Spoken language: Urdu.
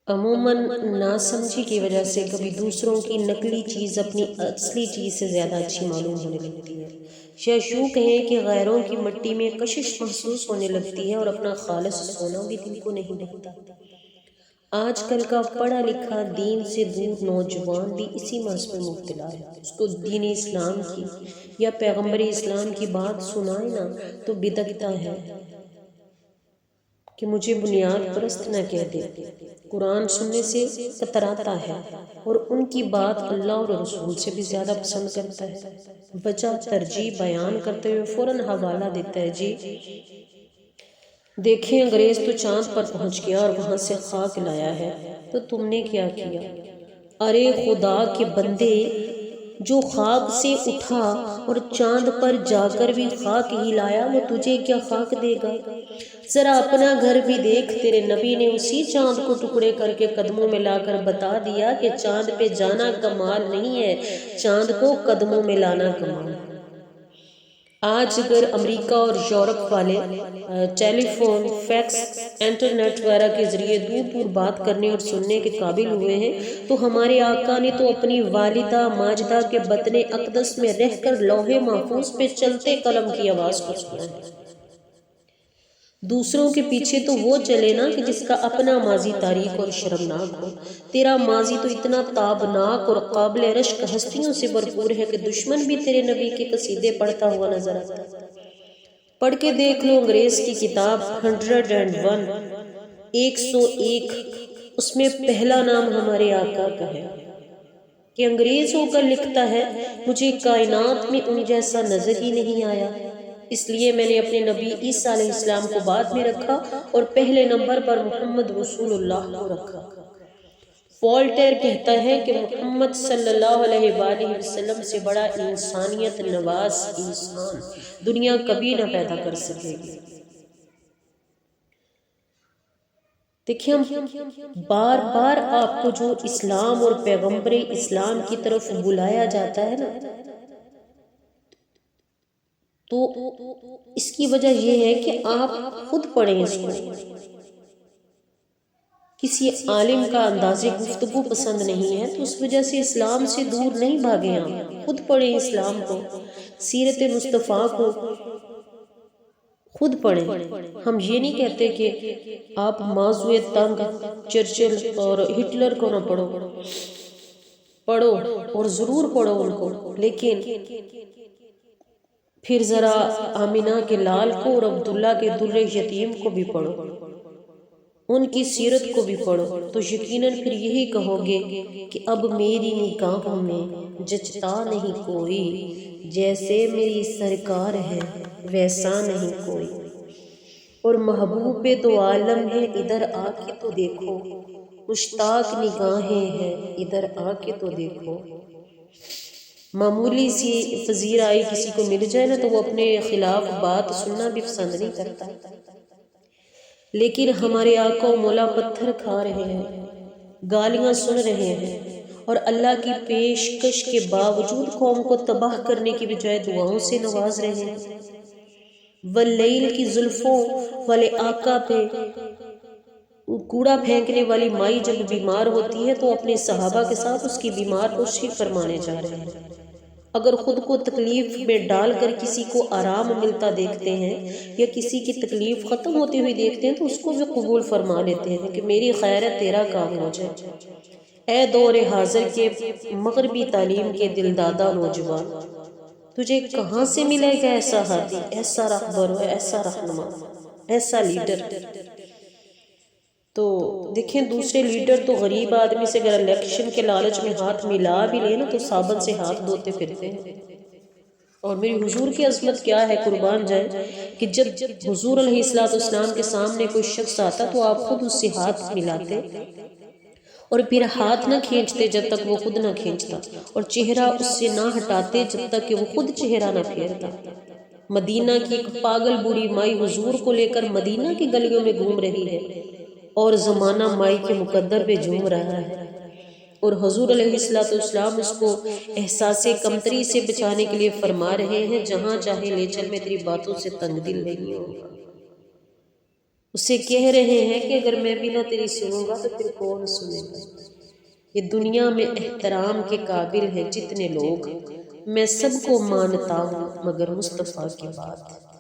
عموماً ناسمجھی کی وجہ سے کبھی دوسروں کی نقلی چیز اپنی اصلی چیز سے زیادہ اچھی معلوم ہونے لگتی ہے، یا یوں کہیں کہ غیروں کی مٹی میں کشش محسوس ہونے لگتی ہے اور اپنا خالص سونا بھی دل کو نہیں لگتا۔ آج کل کا پڑھا لکھا دین سے دور نوجوان بھی اسی مرض میں مبتلا ہے۔ اس کو دین اسلام کی یا پیغمبر اسلام کی بات سنائے نا تو بدعتا ہے کہ مجھے بنیاد پرست نہ کہہ دے، قرآن سننے سے کتراتا ہے اور ان کی بات اللہ اور رسول سے بھی زیادہ پسند کرتا ہے۔ وجہ ترجیح بیان کرتے ہوئے فوراً حوالہ دیتا ہے، جی دیکھیں انگریز تو چاند پر پہنچ گیا اور وہاں سے خاک لایا ہے، تو تم نے کیا کیا؟ ارے خدا کے بندے، جو خاک سے اٹھا اور چاند پر جا کر بھی خاک ہی لایا، وہ تجھے کیا خاک دے گا؟ ذرا اپنا گھر بھی دیکھ، تیرے نبی نے اسی چاند کو ٹکڑے کر کے قدموں میں لا کر بتا دیا کہ چاند پہ جانا کمال نہیں ہے، چاند کو قدموں میں لانا کمال ہے۔ آج اگر امریکہ اور یورپ والے ٹیلی فون، فیکس، انٹرنیٹ وغیرہ کے ذریعے دور دور بات کرنے اور سننے کے قابل ہوئے ہیں تو ہمارے آقا نے تو اپنی والدہ ماجدہ کے بطن اقدس میں رہ کر لوح محفوظ پہ چلتے قلم کی آواز کو سنا ہے۔ دوسروں کے پیچھے تو وہ چلے نا کہ جس کا اپنا ماضی تاریک اور شرمناک ہو۔ تیرا ماضی تو اتنا تابناک اور قابل رشک ہستیوں سے بھرپور ہے کہ دشمن بھی تیرے نبی کے قصیدے پڑھتا ہوا نظر آتا ہے۔ پڑھ کے دیکھ لو انگریز کی کتاب 101، 101، اس میں پہلا نام ہمارے آقا کا ہے کہ انگریز ہو کر لکھتا ہے، مجھے کائنات میں ان جیسا نظر ہی نہیں آیا، اس لیے میں نے اپنے نبی عیسیٰ علیہ السلام کو بعد میں رکھا اور پہلے نمبر پر محمد رسول اللہ کو رکھا۔ وولٹیر کہتا ہے کہ محمد صلی اللہ علیہ وآلہ وسلم سے بڑا انسانیت نواز انسان دنیا کبھی نہ پیدا کر سکے گی۔ دیکھیں ہم بار بار آپ کو جو اسلام اور پیغمبر اسلام کی طرف بلایا جاتا ہے نا، تو اس کی وجہ یہ ہے کہ آپ خود پڑھیں اس کو۔ کسی عالم کا انداز گفتگو پسند نہیں ہے تو اس وجہ سے اسلام سے دور نہیں بھاگیں، آپ خود پڑھیں اسلام کو، سیرت مصطفیٰ کو خود پڑھیں۔ ہم یہ نہیں کہتے کہ آپ ماوزے تنگ، چرچل اور ہٹلر کو نہ پڑھو اور ضرور پڑھو ان کو، لیکن پھر ذرا آمینہ کے لال کو اور عبداللہ کے در یتیم کو بھی پڑھو، ان کی سیرت کو بھی پڑھو، تو یقیناً پھر یہی کہو گے کہ اب میری نگاہوں میں جچتا نہیں کوئی، جیسے میری سرکار ہے ویسا نہیں کوئی، اور محبوب دو عالم ہے ادھر آ کے تو دیکھو، مشتاق نگاہیں ہیں ادھر آ کے تو دیکھو۔ معمولی سی پذیرائی کسی کو مل جائے نا تو وہ اپنے خلاف بات سننا بھی پسند نہیں کرتا، لیکن ہمارے آقا و مولا پتھر کھا رہے ہیں، گالیاں سن رہے ہیں اور اللہ کی پیشکش کے باوجود قوم کو تباہ کرنے کی بجائے دعاؤں سے نواز رہے ہیں۔ واللیل کی زلفوں والے آقا پہ کوڑا پھینکنے والی مائی جب بیمار ہوتی ہے تو اپنے صحابہ کے ساتھ اس کی بیمار کو شفا فرمانے جا رہے ہیں۔ اگر خود کو تکلیف میں ڈال کر کسی کو آرام ملتا دیکھتے ہیں یا کسی کی تکلیف ختم ہوتی ہوئی دیکھتے ہیں تو اس کو بھی قبول فرما لیتے ہیں کہ میری خیر ہے تیرا کام ہو جائے۔ اے دور حاضر کے مغربی تعلیم کے دلدادہ نوجوان، تجھے کہاں سے ملے گا ایسا ہادی، ایسا رہبر، ایسا رہنما، ایسا لیڈر؟ تو دیکھیں دوسرے لیڈر تو غریب آدمی سے اگر الیکشن کے لالچ میں ہاتھ ملا بھی لے نا تو صابن سے ہاتھ دھوتے پھرتے ہیں۔ اور میری حضور کی عظمت کیا ہے قربان جائے کہ جب حضور علیہ السلام کے سامنے کوئی شخص آتا تو آپ خود اس سے ہاتھ ملاتے اور پھر ہاتھ نہ کھینچتے جب تک وہ خود نہ کھینچتا، اور چہرہ اس سے نہ ہٹاتے جب تک کہ وہ خود چہرہ نہ پھیرتا۔ مدینہ کی ایک پاگل بوڑھی مائی حضور کو لے کر مدینہ کی گلیوں میں گھوم رہی ہے اور زمانہ مائی کے مقدر پہ جھوم رہا ہے، اور حضور علیہ السلام اس کو احساس کمتری سے بچانے کے لیے فرما رہے ہیں، جہاں چاہے لے چل میں تیری باتوں سے تنگ دل نہیں ہوگا۔ اسے کہہ رہے ہیں کہ اگر میں بھی نہ تیری سنوں گا تو پھر کون سنے گا؟ یہ دنیا میں احترام کے قابل ہیں جتنے لوگ، میں سب کو مانتا ہوں مگر مصطفیٰ کی بات